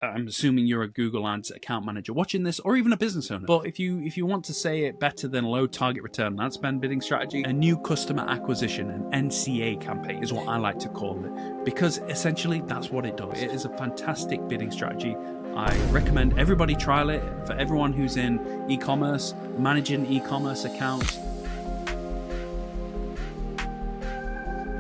I'm assuming you're a Google Ads account manager watching this, or even a business owner. But if you want to say it better than low target return on ad spend bidding strategy, a new customer acquisition, an NCA campaign, is what I like to call it, because essentially that's what it does. It is a fantastic bidding strategy. I recommend everybody trial it. For everyone who's in e-commerce, managing e-commerce accounts.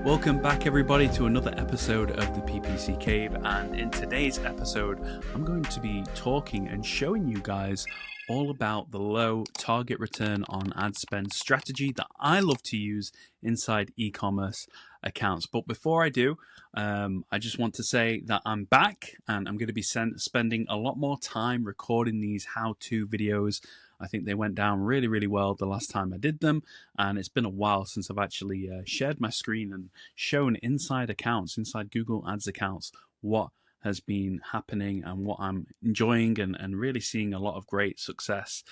Welcome back, everybody, to another episode of the PPC Cave, and in today's episode I'm going to be talking and showing you guys all about the low target return on ad spend strategy that I love to use inside e-commerce accounts. But before I do, I just want to say that I'm back and I'm going to be spending a lot more time recording these how-to videos. I think they went down really, really well the last time I did them, and it's been a while since I've actually shared my screen and shown inside accounts, inside Google Ads accounts, what has been happening and what I'm enjoying and really seeing a lot of great success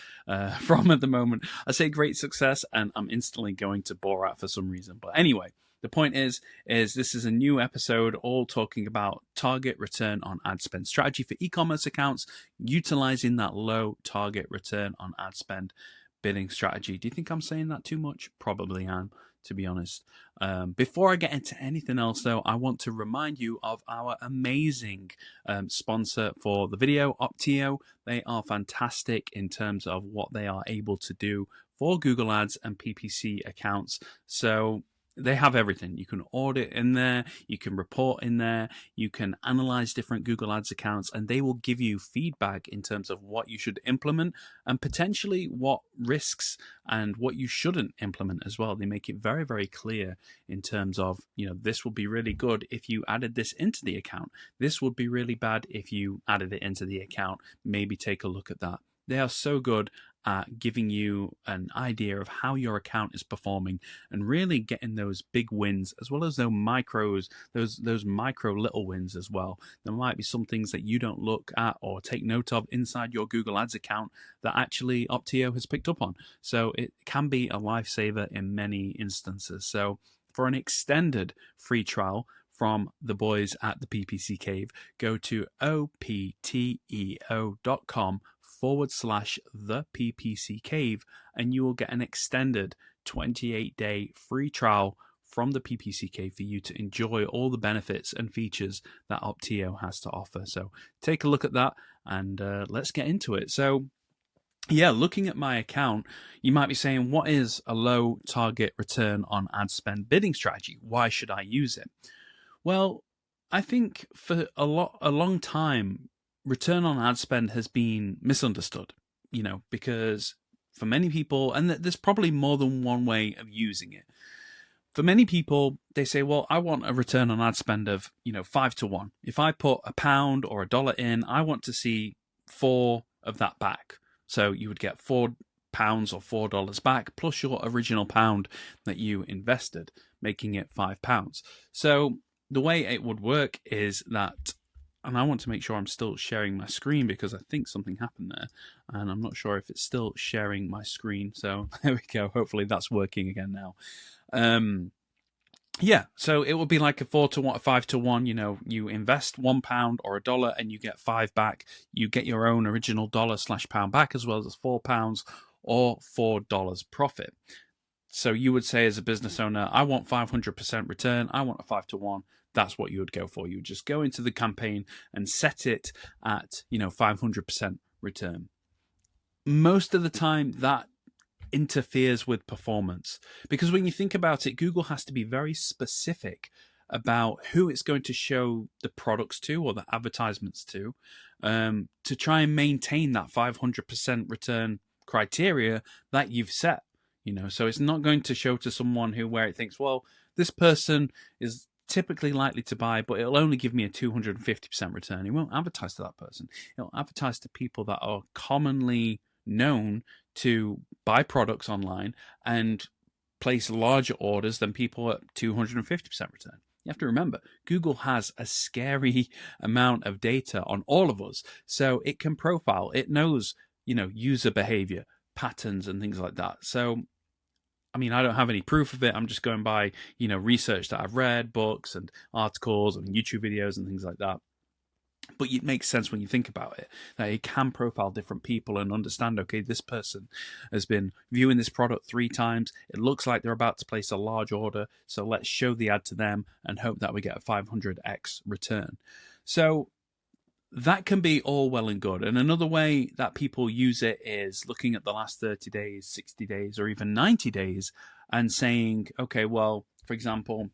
from at the moment. I say great success and I'm instantly going to bore out for some reason. But anyway, the point is this is a new episode all talking about target return on ad spend strategy for e-commerce accounts, utilizing that low target return on ad spend bidding strategy. Do you think I'm saying that too much? Probably am, to be honest. Before I get into anything else, though, I want to remind you of our amazing sponsor for the video, Opteo. They are fantastic in terms of what they are able to do for Google Ads and PPC accounts. So they have everything. You can audit in there, you can report in there, you can analyze different Google Ads accounts, and they will give you feedback in terms of what you should implement and potentially what risks and what you shouldn't implement as well. They make it very, very clear in terms of, this will be really good if you added this into the account. This would be really bad if you added it into the account. Maybe take a look at that. They are so good at giving you an idea of how your account is performing and really getting those big wins, as well as those micros, those micro little wins as well. There might be some things that you don't look at or take note of inside your Google Ads account that actually Opteo has picked up on. So it can be a lifesaver in many instances. So for an extended free trial from the boys at the PPC Cave, go to opteo.com/the PPC Cave, and you will get an extended 28-day free trial from the PPC Cave for you to enjoy all the benefits and features that Opteo has to offer. So take a look at that and let's get into it. So yeah, looking at my account, you might be saying, what is a low target return on ad spend bidding strategy? Why should I use it? Well, I think for a long time, return on ad spend has been misunderstood, because for many people, and there's probably more than one way of using it. For many people, they say, well, I want a return on ad spend of, 5 to 1. If I put £1 or $1 in, I want to see 4 of that back. So you would get £4 or $4 back plus your original pound that you invested, making it £5. So the way it would work is that, and I want to make sure I'm still sharing my screen because I think something happened there and I'm not sure if it's still sharing my screen. So there we go. Hopefully that's working again now. Yeah, so it would be like a 4 to 1, a 5 to 1. You invest £1 or $1 and you get 5 back. You get your own original $/pound back, as well as £4 or $4 profit. So you would say, as a business owner, I want 500% return. I want a 5 to 1. That's what you would go for. You would just go into the campaign and set it at, 500% return. Most of the time that interferes with performance, because when you think about it, Google has to be very specific about who it's going to show the products to or the advertisements to try and maintain that 500% return criteria that you've set. So it's not going to show to someone where it thinks, well, this person is typically likely to buy, but it'll only give me a 250% return. It won't advertise to that person. It'll advertise to people that are commonly known to buy products online and place larger orders than people at 250% return. You have to remember, Google has a scary amount of data on all of us. So it can profile, it knows, user behavior, patterns and things like that. So I don't have any proof of it. I'm just going by, research that I've read, books and articles and YouTube videos and things like that. But it makes sense when you think about it, that it can profile different people and understand, okay, this person has been viewing this product 3 times. It looks like they're about to place a large order. So let's show the ad to them and hope that we get a 500x return. So that can be all well and good. And another way that people use it is looking at the last 30 days, 60 days, or even 90 days and saying, okay, well, for example,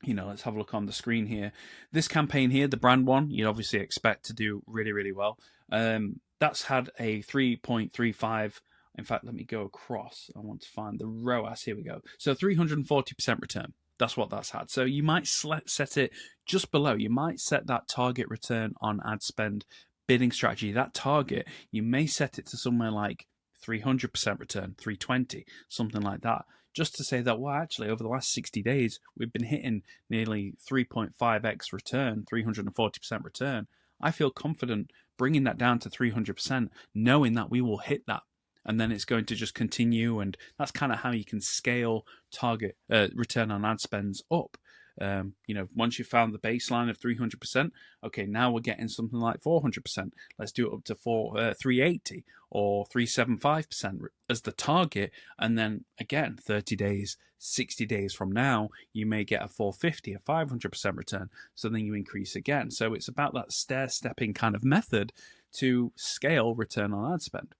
let's have a look on the screen here. This campaign here, the brand one, you'd obviously expect to do really, really well. That's had a 3.35. In fact, let me go across. I want to find the ROAS. Here we go. So 340% return. That's what that's had. So you might set it just below. You might set that target return on ad spend bidding strategy. That target, you may set it to somewhere like 300% return, 320, something like that. Just to say that, well, actually, over the last 60 days, we've been hitting nearly 3.5x return, 340% return. I feel confident bringing that down to 300%, knowing that we will hit that. And then it's going to just continue. And that's kind of how you can scale target return on ad spends up. Once you found the baseline of 300%, okay, now we're getting something like 400%. Let's do it up to 380 or 375% as the target. And then again, 30 days, 60 days from now, you may get a 450, a 500% return. So then you increase again. So it's about that stair-stepping kind of method to scale return on ad spend.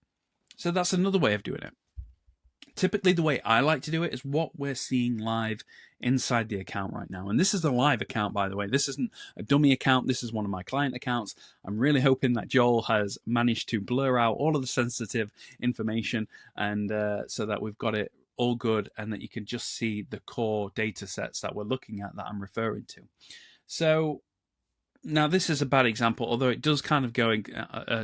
So that's another way of doing it. Typically, the way I like to do it is what we're seeing live inside the account right now. And this is a live account, by the way. This isn't a dummy account. This is one of my client accounts. I'm really hoping that Joel has managed to blur out all of the sensitive information and so that we've got it all good and that you can just see the core data sets that we're looking at that I'm referring to. So now, this is a bad example, although it does kind of go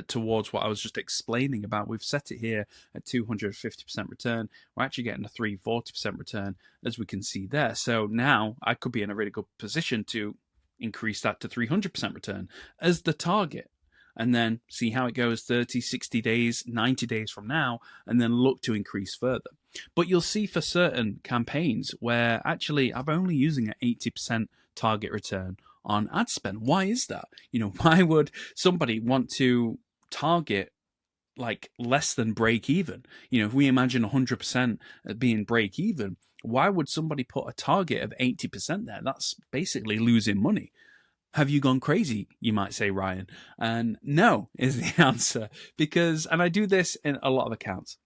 towards what I was just explaining about. We've set it here at 250% return. We're actually getting a 340% return, as we can see there. So now I could be in a really good position to increase that to 300% return as the target. And then see how it goes 30, 60 days, 90 days from now, and then look to increase further. But you'll see for certain campaigns where actually I'm only using an 80% target return on ad spend. Why is that? Why would somebody want to target like less than break even? If we imagine 100% being break even, why would somebody put a target of 80% there? That's basically losing money. Have you gone crazy? You might say, Ryan. And no is the answer, because, and I do this in a lot of accounts,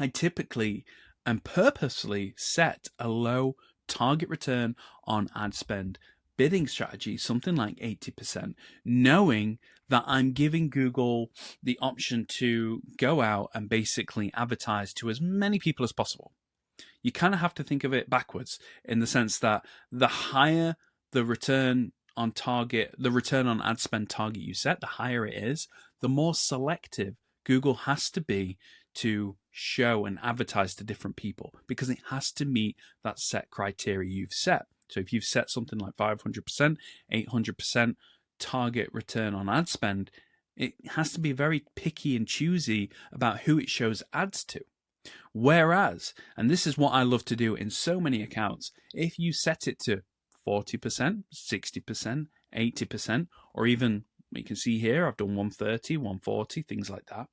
I typically and purposely set a low target return on ad spend bidding strategy, something like 80%, knowing that I'm giving Google the option to go out and basically advertise to as many people as possible. You kind of have to think of it backwards in the sense that the higher the return on target, the return on ad spend target you set, the higher it is, the more selective Google has to be to show and advertise to different people, because it has to meet that set criteria you've set. So if you've set something like 500%, 800% target return on ad spend, it has to be very picky and choosy about who it shows ads to. Whereas, and this is what I love to do in so many accounts, if you set it to 40%, 60%, 80%, or even, you can see here, I've done 130, 140, things like that,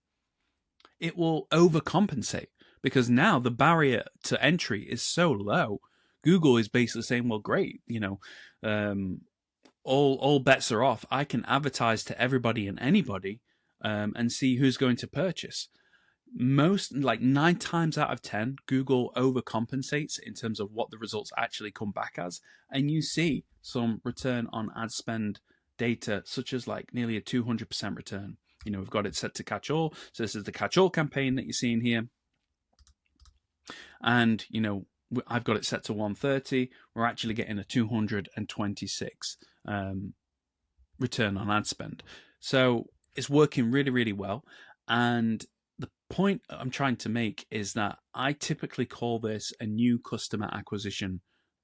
it will overcompensate, because now the barrier to entry is so low. Google is basically saying, well, great, all bets are off. I can advertise to everybody and anybody and see who's going to purchase. Most, like 9 times out of 10, Google overcompensates in terms of what the results actually come back as. And you see some return on ad spend data, such as like nearly a 200% return. We've got it set to catch all. So this is the catch all campaign that you're seeing here. And, I've got it set to 130. We're actually getting a 226 return on ad spend. So it's working really, really well. And the point I'm trying to make is that I typically call this a new customer acquisition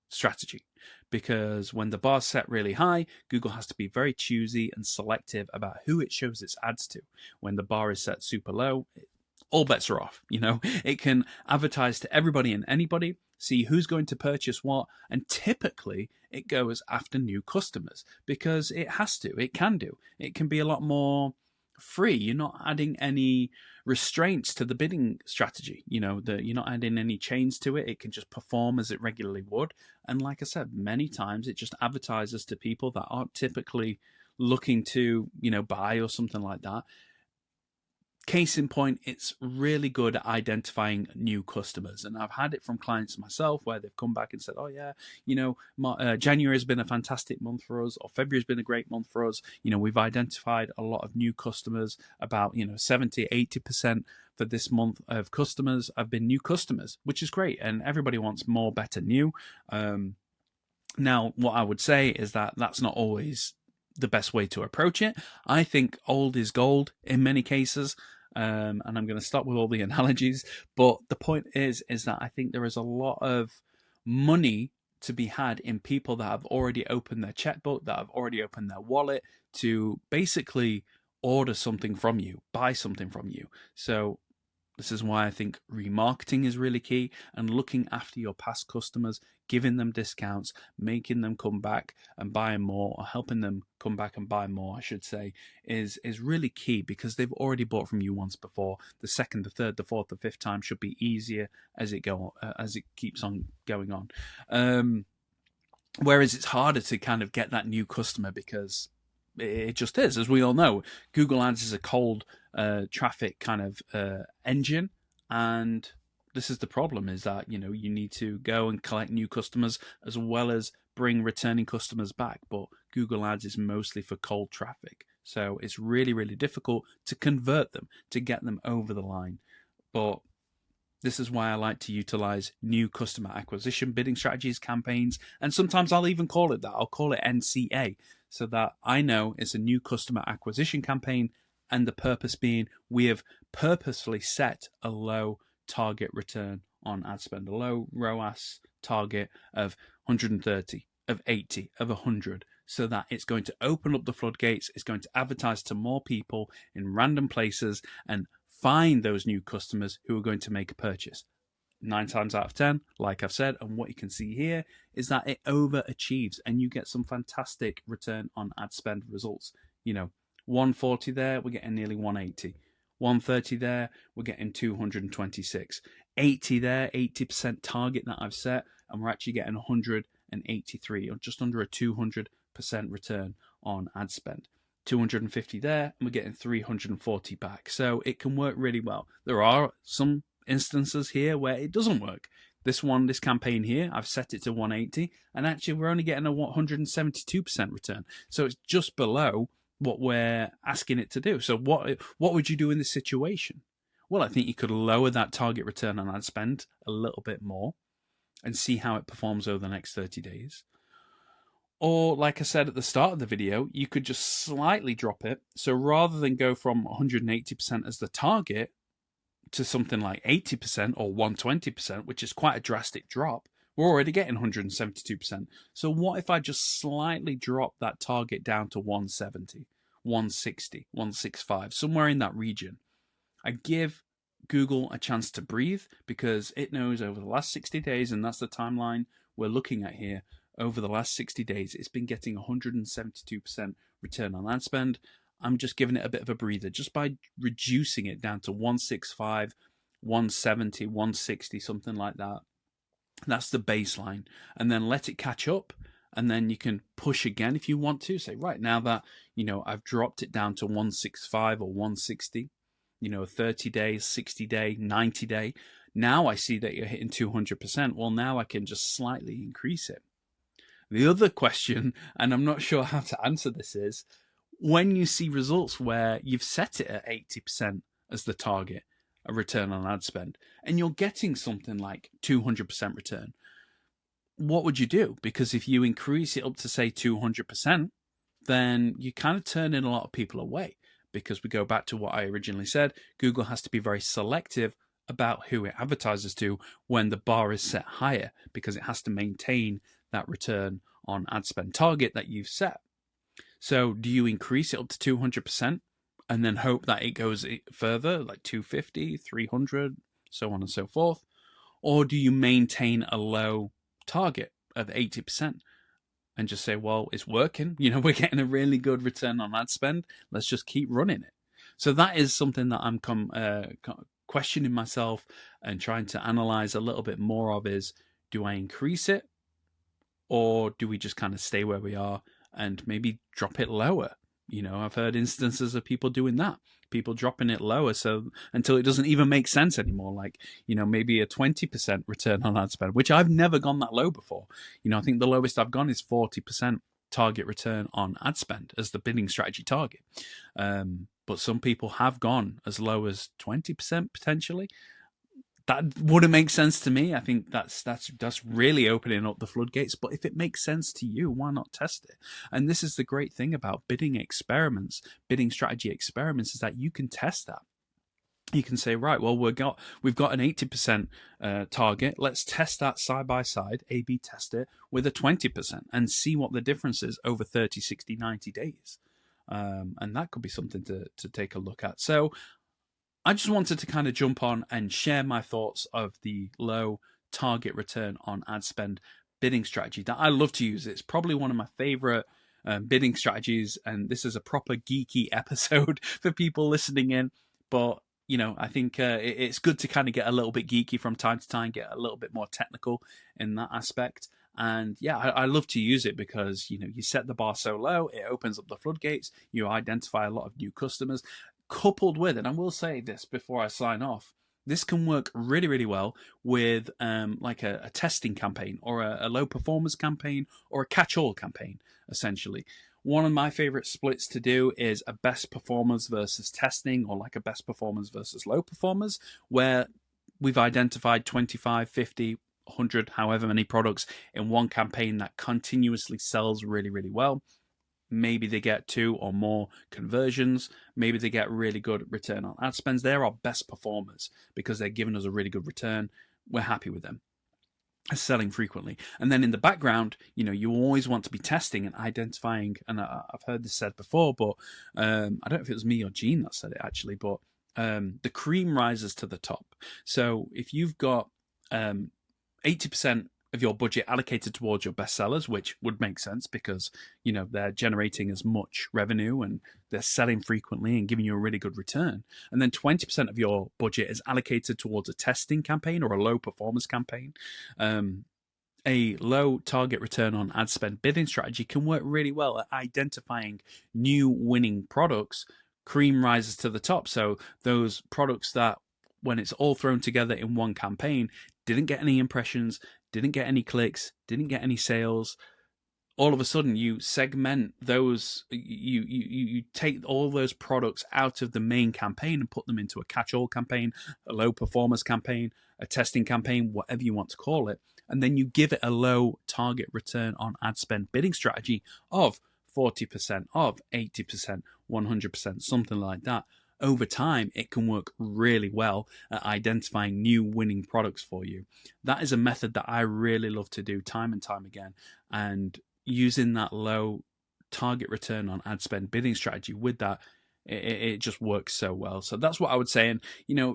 strategy, because when the bar's set really high, Google has to be very choosy and selective about who it shows its ads to. When the bar is set super low, all bets are off. It can advertise to everybody and anybody, see who's going to purchase what, and typically it goes after new customers because it has to. It can do. It can be a lot more free. You're not adding any restraints to the bidding strategy. You're not adding any chains to it. It can just perform as it regularly would. And like I said, many times it just advertises to people that aren't typically looking to, buy or something like that. Case in point, it's really good at identifying new customers. And I've had it from clients myself where they've come back and said, oh yeah, January has been a fantastic month for us, or February has been a great month for us. We've identified a lot of new customers, about 70, 80% for this month of customers have been new customers, which is great. And everybody wants more, better, new. Now, what I would say is that that's not always the best way to approach it. I think old is gold in many cases. And I'm going to stop with all the analogies. But the point is that I think there is a lot of money to be had in people that have already opened their checkbook, that have already opened their wallet to basically order something from you, buy something from you. So this is why I think remarketing is really key, and looking after your past customers, giving them discounts, making them come back and buy more, or helping them come back and buy more, I should say, is really key, because they've already bought from you once before. The second, the third, the fourth, the fifth time should be easier as it keeps on going on. Whereas it's harder to kind of get that new customer, because it just is, as we all know. Google Ads is a cold traffic kind of engine, and this is the problem, is that you need to go and collect new customers as well as bring returning customers back. But Google Ads is mostly for cold traffic, so it's really, really difficult to convert them, to get them over the line. But this is why I like to utilize new customer acquisition bidding strategies, campaigns, and sometimes I'll even call it that. I'll call it NCA, so that I know it's a new customer acquisition campaign, and the purpose being we have purposefully set a low target return on ad spend, a low ROAS target of 130, of 80, of 100, so that it's going to open up the floodgates, it's going to advertise to more people in random places and find those new customers who are going to make a purchase. 9 times out of 10, like I've said, and what you can see here is that it overachieves and you get some fantastic return on ad spend results. 140 there, we're getting nearly 180. 130 there, we're getting 226. 80 there, 80% target that I've set, and we're actually getting 183, or just under a 200% return on ad spend. 250 there, and we're getting 340 back. So it can work really well. There are some instances here where it doesn't work. This campaign here, I've set it to 180, and actually we're only getting a 172% return. So it's just below what we're asking it to do. So what would you do in this situation? Well, I think you could lower that target return on ad spend a little bit more and see how it performs over the next 30 days. Or, like I said at the start of the video, you could just slightly drop it. So rather than go from 180% as the target to something like 80% or 120%, which is quite a drastic drop, we're already getting 172%. So what if I just slightly drop that target down to 170, 160, 165, somewhere in that region? I give Google a chance to breathe, because it knows over the last 60 days, and that's the timeline we're looking at here, over the last 60 days, it's been getting 172% return on ad spend. I'm just giving it a bit of a breather just by reducing it down to 165, 170, 160, something like that. That's the baseline. And then let it catch up. And then you can push again if you want to. Say, right, now that, I've dropped it down to 165 or 160, 30 days, 60 day, 90 day. Now I see that you're hitting 200%. Well, now I can just slightly increase it. The other question, and I'm not sure how to answer this, is when you see results where you've set it at 80% as the target, a return on ad spend, and you're getting something like 200% return, what would you do? Because if you increase it up to, say, 200%, then you kind of turn in a lot of people away, because we go back to what I originally said. Google has to be very selective about who it advertises to when the bar is set higher, because it has to maintain that return on ad spend target that you've set. So do you increase it up to 200% and then hope that it goes further, like 250, 300, so on and so forth? Or do you maintain a low target of 80% and just say, well, it's working. We're getting a really good return on ad spend. Let's just keep running it. So that is something that I'm questioning myself and trying to analyze a little bit more of is, do I increase it or do we just kind of stay where we are and maybe drop it lower? I've heard instances of people doing that, people dropping it lower so until it doesn't even make sense anymore. Like, maybe a 20% return on ad spend, which I've never gone that low before. I think the lowest I've gone is 40% target return on ad spend as the bidding strategy target. But some people have gone as low as 20% potentially. That wouldn't make sense to me. I think that's really opening up the floodgates. But if it makes sense to you, why not test it? And this is the great thing about bidding strategy experiments, is that you can test that. You can say, right, well, we've got an 80% target. Let's test that side by side, A/B test it with a 20% and see what the difference is over 30, 60, 90 days. And that could be something to take a look at. So I just wanted to kind of jump on and share my thoughts of the low target return on ad spend bidding strategy that I love to use. It's probably one of my favorite bidding strategies, and this is a proper geeky episode for people listening in. But I think it's good to kind of get a little bit geeky from time to time, get a little bit more technical in that aspect. And yeah, I love to use it because, you set the bar so low, it opens up the floodgates, you identify a lot of new customers, coupled with, and I will say this before I sign off, this can work really, really well with like a testing campaign or a low performance campaign or a catch-all campaign, essentially. One of my favorite splits to do is a best performers versus testing, or like a best performers versus low performers, where we've identified 25, 50, 100, however many products in one campaign that continuously sells really, really well. Maybe they get 2 or more conversions. Maybe they get really good return on ad spends. They're our best performers because they're giving us a really good return. We're happy with them. Selling frequently. And then in the background, you always want to be testing and identifying, and I've heard this said before, but I don't know if it was me or Gene that said it actually, but the cream rises to the top. So if you've got 80% of your budget allocated towards your best sellers, which would make sense because they're generating as much revenue and they're selling frequently and giving you a really good return, and then 20% of your budget is allocated towards a testing campaign or a low performance campaign, a low target return on ad spend bidding strategy can work really well at identifying new winning products. Cream rises to the top. So those products that, when it's all thrown together in one campaign, didn't get any impressions, didn't get any clicks, didn't get any sales. All of a sudden, you segment those, you take all those products out of the main campaign and put them into a catch-all campaign, a low performance campaign, a testing campaign, whatever you want to call it. And then you give it a low target return on ad spend bidding strategy of 40%, of 80%, 100%, something like that. Over time, it can work really well at identifying new winning products for you. That is a method that I really love to do time and time again. And using that low target return on ad spend bidding strategy with that, it just works so well. So that's what I would say. And,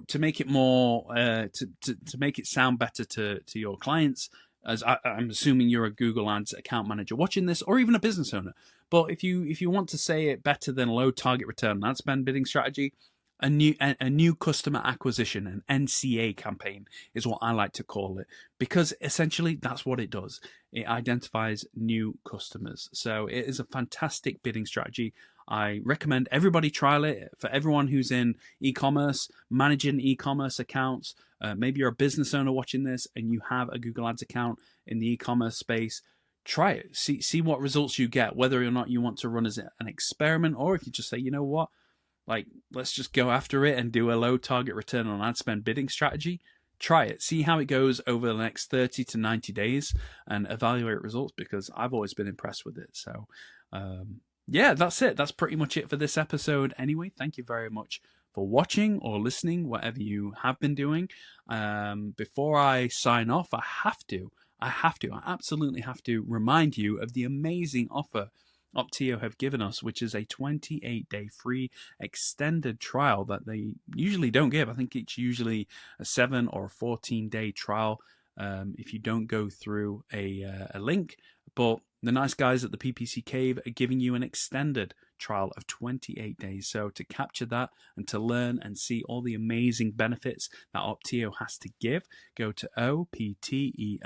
to make it more, to make it sound better to your clients, as I'm assuming you're a Google Ads account manager watching this, or even a business owner. But if you want to say it better than low target return on ad spend bidding strategy, a new customer acquisition, an NCA campaign is what I like to call it, because essentially that's what it does. It identifies new customers. So it is a fantastic bidding strategy. I recommend everybody trial it. For everyone who's in e-commerce, managing e-commerce accounts, maybe you're a business owner watching this and you have a Google Ads account in the e-commerce space, try it. See what results you get, whether or not you want to run as an experiment, or if you just say, you know what, like, let's just go after it and do a low target return on ad spend bidding strategy. Try it. See how it goes over the next 30 to 90 days and evaluate results, because I've always been impressed with it. So, yeah, that's it. That's pretty much it for this episode anyway. Thank you very much for watching or listening, whatever you have been doing. Before I sign off, I absolutely have to remind you of the amazing offer Opteo have given us, which is a 28-day free extended trial that they usually don't give. I think it's usually a 7 or 14-day trial if you don't go through a link. But the nice guys at the PPC Cave are giving you an extended trial of 28 days. So to capture that and to learn and see all the amazing benefits that Opteo has to give, go to opteo.com/the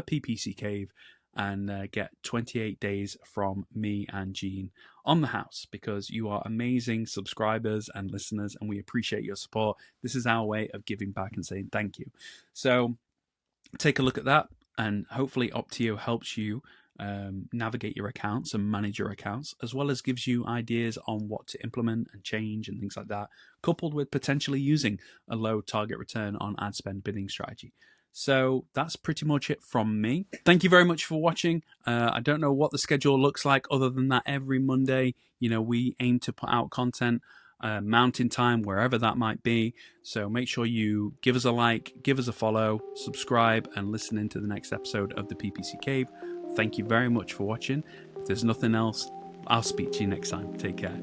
PPC Cave and get 28 days from me and Gene on the house, because you are amazing subscribers and listeners and we appreciate your support. This is our way of giving back and saying thank you. So take a look at that, and hopefully Opteo helps you navigate your accounts and manage your accounts, as well as gives you ideas on what to implement and change and things like that, coupled with potentially using a low target return on ad spend bidding strategy. So that's pretty much it from me. Thank you very much for watching. I don't know what the schedule looks like other than that every Monday, we aim to put out content mountain time, wherever that might be. So make sure you give us a like, give us a follow, subscribe, and listen into the next episode of the PPC Cave. Thank you very much for watching. If there's nothing else, I'll speak to you next time. Take care.